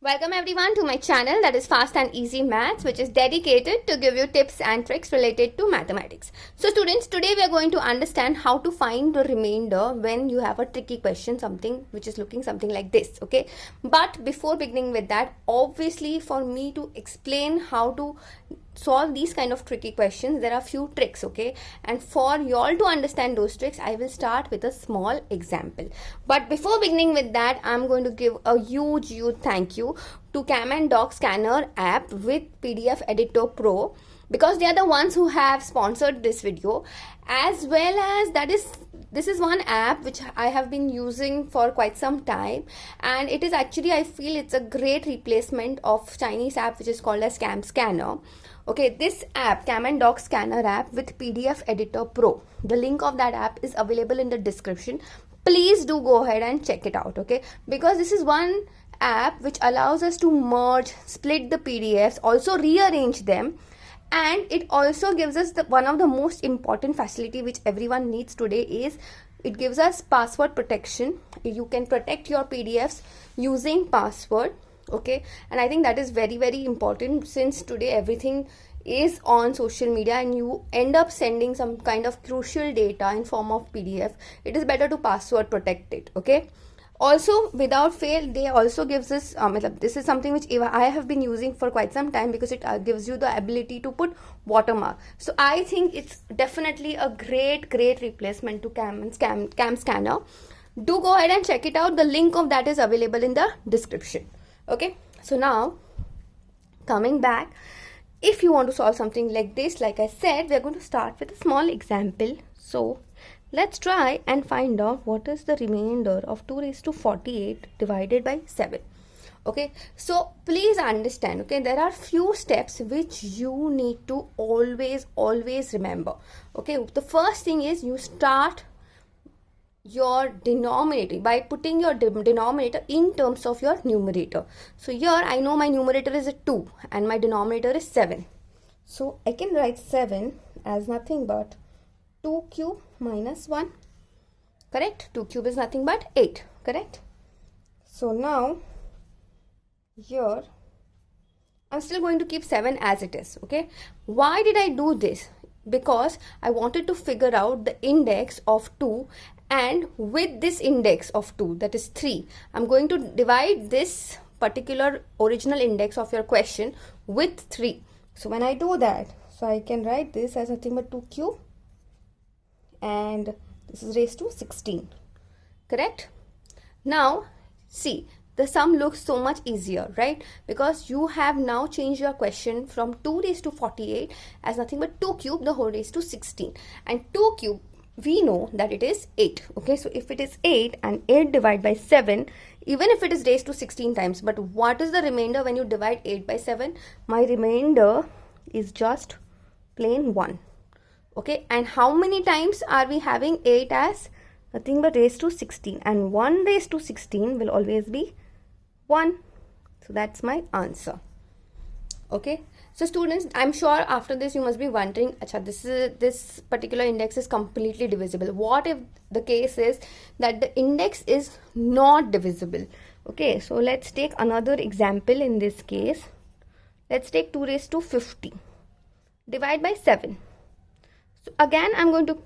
Welcome everyone to my channel, that is Fast and Easy Maths, which is dedicated to give you tips and tricks related to mathematics. So students, today we are going to understand how to find the remainder when you have a tricky question, something which is looking something like this, okay? But before beginning with that, obviously for me to explain how to solve these kind of tricky questions, there are few tricks, okay? And for you all to understand those tricks, I will start with a small example. But before beginning with that, I'm going to give a huge thank you to Cam and Doc Scanner app with PDF Editor Pro, because they are the ones who have sponsored this video, as well as this is one app which I have been using for quite some time, and it is actually, I feel it's a great replacement of Chinese app which is called as Cam Scanner. Okay, this app, Cam and Doc Scanner app with PDF Editor Pro, the link of that app is available in the description. Please do go ahead and check it out, okay? Because this is one app which allows us to merge, split the PDFs, also rearrange them, and it also gives us one of the most important facility which everyone needs today is it gives us password protection. You can protect your PDFs using password, okay? And I think that is very, very important, since today everything is on social media and you end up sending some kind of crucial data in form of PDF. It is better to password protect it, okay? Also, without fail, they also gives us this is something which I have been using for quite some time, because it gives you the ability to put watermark. So I think it's definitely a great replacement to Cam Scanner. Do go ahead and check it out. The link of that is available in the description, okay? So now, coming back, if you want to solve something like this, like I said, we are going to start with a small example. So let's try and find out what is the remainder of 2 raised to 48 divided by 7. Okay, so please understand, okay, there are few steps which you need to always remember. Okay, the first thing is you start your denominator by putting your denominator in terms of your numerator. So here I know my numerator is a 2 and my denominator is 7. So I can write 7 as nothing but 2 cube minus 1, correct? 2 cube is nothing but 8, correct? So now here I'm still going to keep 7 as it is, okay? Why did I do this? Because I wanted to figure out the index of 2, and with this index of 2, that is 3, I'm going to divide this particular original index of your question with 3. So when I do that, so I can write this as nothing but 2 cube, and this is raised to 16, correct? Now see, the sum looks so much easier, right? Because you have now changed your question from 2 raised to 48 as nothing but 2 cube the whole raised to 16, and 2 cube we know that it is 8, okay? So if it is 8 and 8 divided by 7, even if it is raised to 16 times, but what is the remainder when you divide 8 by 7? My remainder is just plain 1, okay? And how many times are we having 8 as? Nothing but raised to 16, and 1 raised to 16 will always be 1. So that's my answer, okay? So students, I'm sure after this you must be wondering, acha, this particular index is completely divisible. What if the case is that the index is not divisible? Okay, so let's take another example. In this case, let's take 2 raised to 50 divide by 7. So again I'm going to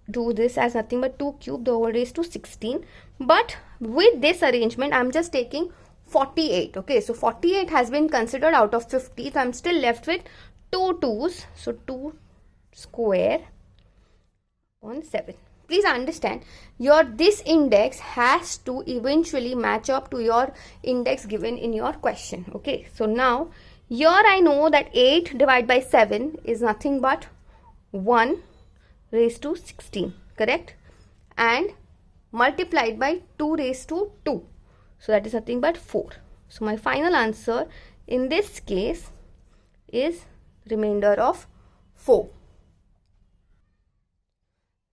do this as nothing but 2 cube the whole raised to 16, but with this arrangement I'm just taking 48, okay? So 48 has been considered out of 50, so I'm still left with 2 2's, so 2 square on 7. Please understand, this index has to eventually match up to your index given in your question, okay? So now here I know that 8 divided by 7 is nothing but 1 raised to 16, correct? And multiplied by 2 raised to 2, so that is nothing but 4. So my final answer in this case is remainder of 4.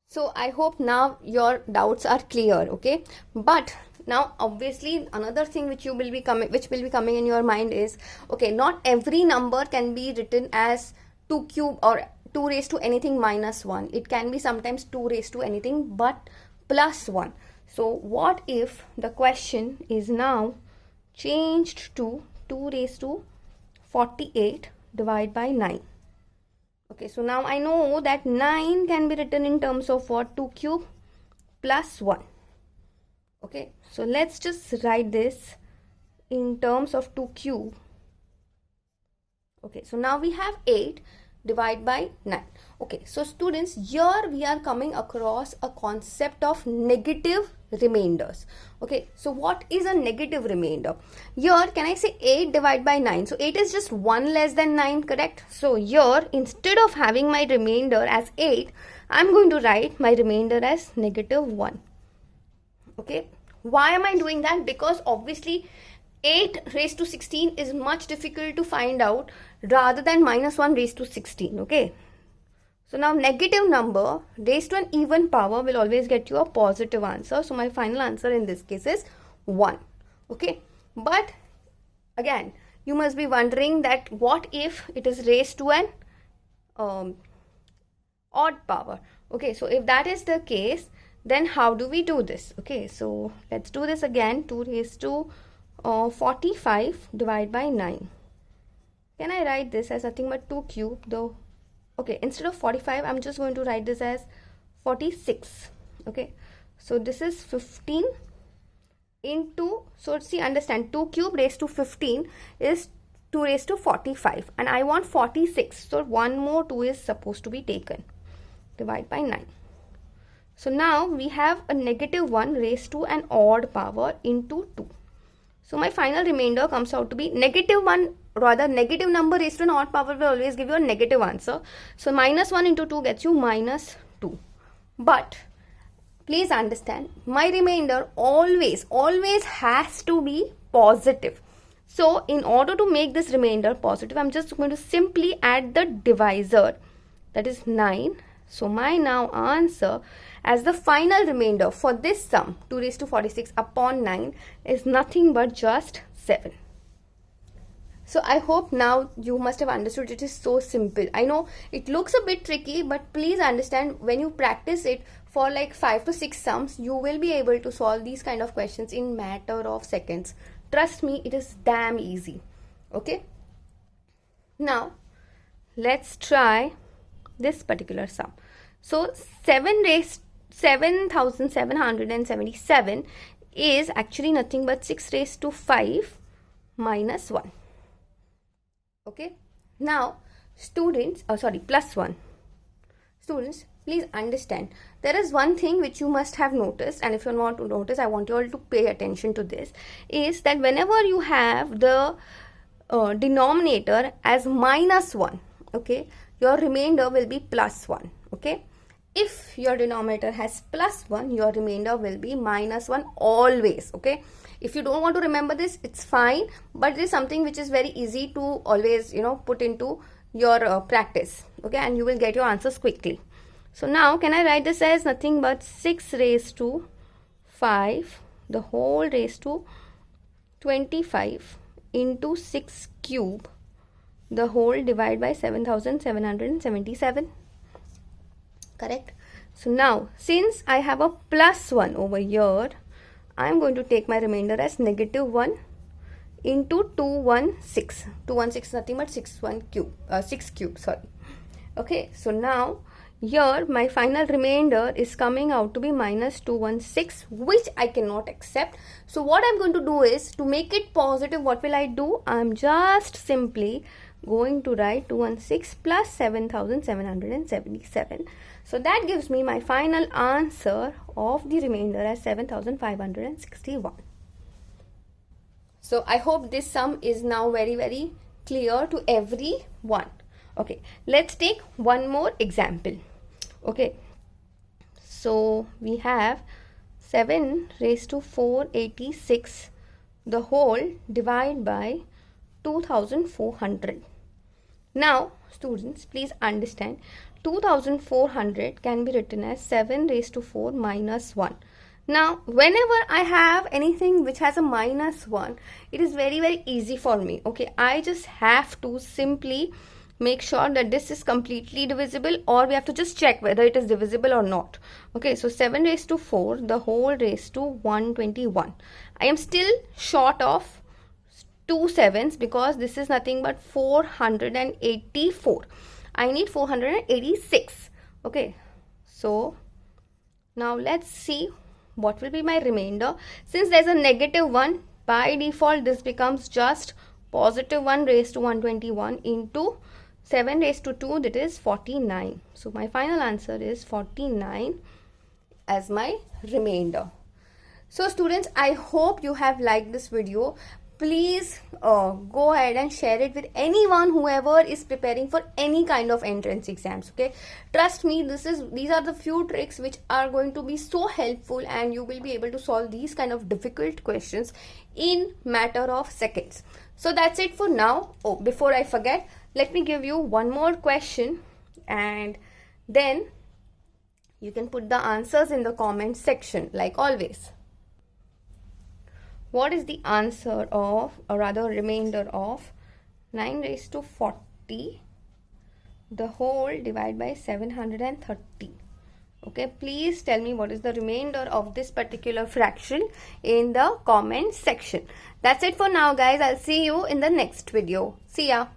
So I hope now your doubts are clear, okay? But now obviously another thing which will be coming in your mind is, okay, not every number can be written as 2 cube or 2 raised to anything minus 1. It can be sometimes 2 raised to anything but plus 1. So what if the question is now changed to 2 raised to 48 divided by 9. Okay, so now I know that 9 can be written in terms of what? 2 cube plus 1. Okay, so let's just write this in terms of 2 cube. Okay, so now we have 8 divided by 9. Okay, so students, here we are coming across a concept of negative remainders. Okay, so what is a negative remainder? Here, can I say 8 divided by 9? So 8 is just 1 less than 9, correct? So here, instead of having my remainder as 8, I'm going to write my remainder as negative 1. Okay, why am I doing that? Because obviously 8 raised to 16 is much difficult to find out rather than minus 1 raised to 16. Okay, so now negative number raised to an even power will always get you a positive answer. So my final answer in this case is 1. Okay, but again, you must be wondering that what if it is raised to an odd power? Okay, so if that is the case, then how do we do this? Okay, so let's do this again. 2 raised to 45 divided by 9. Can I write this as nothing but 2 cube though? Okay, instead of 45, I'm just going to write this as 46. Okay, so this is 15 into, so see, understand, 2 cube raised to 15 is 2 raised to 45, and I want 46, so one more 2 is supposed to be taken. Divide by 9. So now we have a negative 1 raised to an odd power into 2. So my final remainder comes out to be negative 1, rather negative number raised to an odd power will always give you a negative answer. So minus 1 into 2 gets you minus 2. But please understand, my remainder always has to be positive. So in order to make this remainder positive, I'm just going to simply add the divisor, that is 9. So my now answer as the final remainder for this sum, 2 raised to 46 upon 9, is nothing but just 7. So I hope now you must have understood it is so simple. I know it looks a bit tricky, but please understand, when you practice it for like 5 to 6 sums, you will be able to solve these kind of questions in matter of seconds. Trust me, it is damn easy. Okay. Now let's try this particular sum. So 7,777 is actually nothing but 6 raised to 5 minus 1. Okay, now students, plus 1. Students, please understand, there is one thing which you must have noticed, and if you're not to notice, I want you all to pay attention to this, is that whenever you have the denominator as minus 1, okay, your remainder will be plus 1. Okay, if your denominator has plus 1, your remainder will be minus 1 always. Okay, if you don't want to remember this, it's fine, but it is something which is very easy to always, put into your practice. Okay, and you will get your answers quickly. So now can I write this as nothing but 6 raised to 5 the whole raised to 25 into 6 cube the whole divided by 7,777. Correct. So now, since I have a plus 1 over here, I am going to take my remainder as negative 1 into 216. 216 nothing but 6 cube. Sorry. Okay. So now here my final remainder is coming out to be minus 216, which I cannot accept. So what I'm going to do is, to make it positive, what will I do? I'm just simply going to write 216 plus 7,777. So that gives me my final answer of the remainder as 7,561. So I hope this sum is now very, very clear to everyone. Okay, let's take one more example. Okay, so we have 7 raised to 486 the whole divided by 2,400. Now students, please understand, 2,400 can be written as 7 raised to 4 minus 1. Now whenever I have anything which has a minus 1, it is very, very easy for me. Okay, I just have to simply make sure that this is completely divisible, or we have to just check whether it is divisible or not. Okay, so 7 raised to 4 the whole raised to 121. I am still short of 2 sevens because this is nothing but 484. I need 486. Okay, so now let's see what will be my remainder. Since there's a negative 1, by default this becomes just positive 1 raised to 121 into 7 raised to 2, that is 49. So my final answer is 49 as my remainder. So students, I hope you have liked this video. Please go ahead and share it with anyone, whoever is preparing for any kind of entrance exams. Okay, trust me, these are the few tricks which are going to be so helpful, and you will be able to solve these kind of difficult questions in matter of seconds. So that's it for now. Oh, before I forget, let me give you one more question, and then you can put the answers in the comment section like always. What is the answer of, or rather remainder of, 9 raised to 40 the whole divided by 730? Okay, please tell me what is the remainder of this particular fraction in the comment section. That's it for now, guys. I'll see you in the next video. See ya.